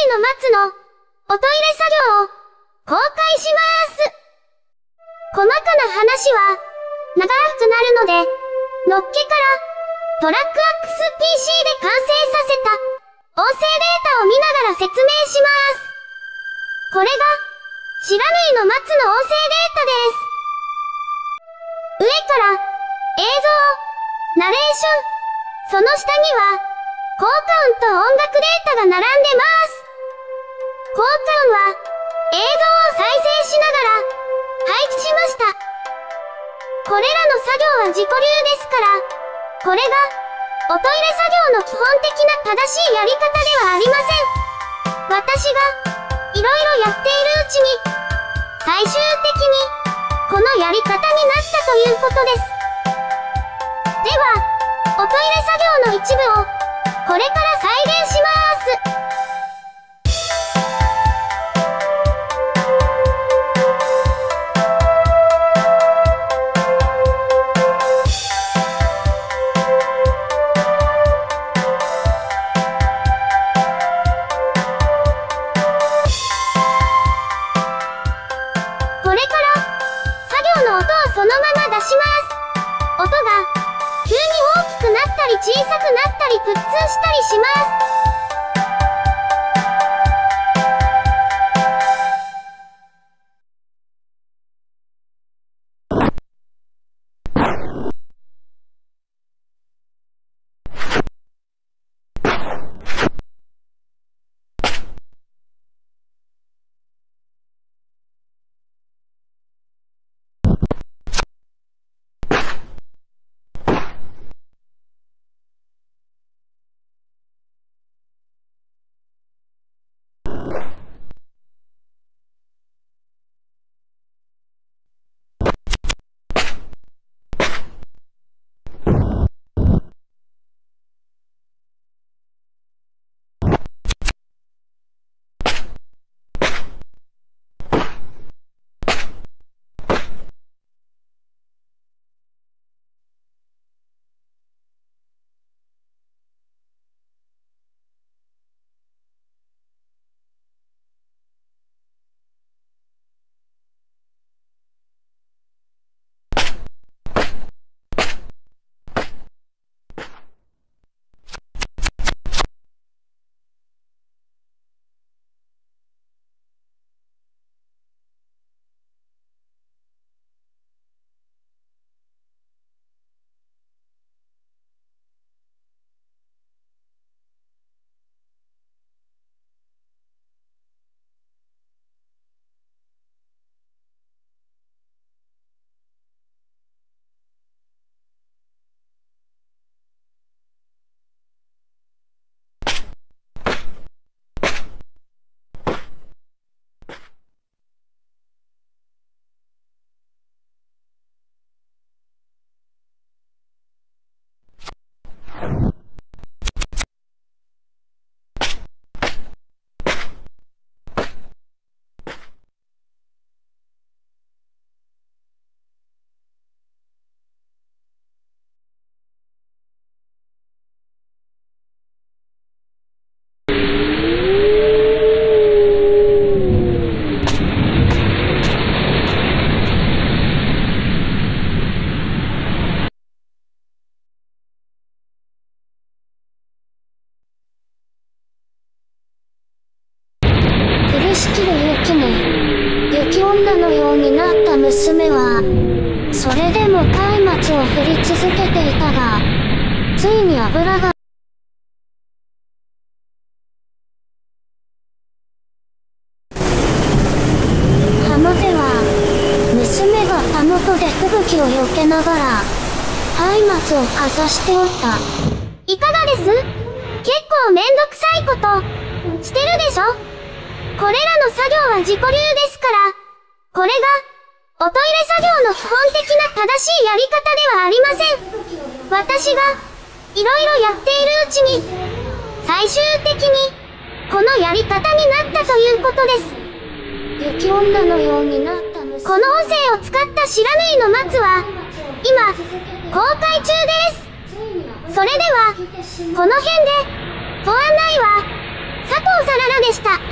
の松のおトイレ作業を公開します。細かな話は長くなるので、のっけからトラックアックス PC で完成させた音声データを見ながら説明します。これが不知火の松の音声データです。上から映像、ナレーション、その下には効果音と音楽データが並んでます。効果音は映像を再生しながら配置しました。これらの作業は自己流ですから、これがおトイレ作業の基本的な正しいやり方ではありません。私がいろいろやっているうちに、最終的にこのやり方になったということです。では、おトイレ作業の一部をこれから再現します。これから作業の音をそのまま出します。音が急に大きくなったり小さくなったりプッツンしたりします。雪女のようになった娘は、それでも松明を振り続けていたが、ついに油が浜では、娘がたもとで吹雪を避けながら、松明をかざしておった。いかがです？結構めんどくさいことしてるでしょ？これらの作業は自己流ですから、これがおトイレ作業の基本的な正しいやり方ではありません。私がいろいろやっているうちに、最終的にこのやり方になったということです。雪女のようになった娘。この音声を使った不知火の松は、今、公開中です。それでは、この辺で、ご案内は、佐藤さららでした。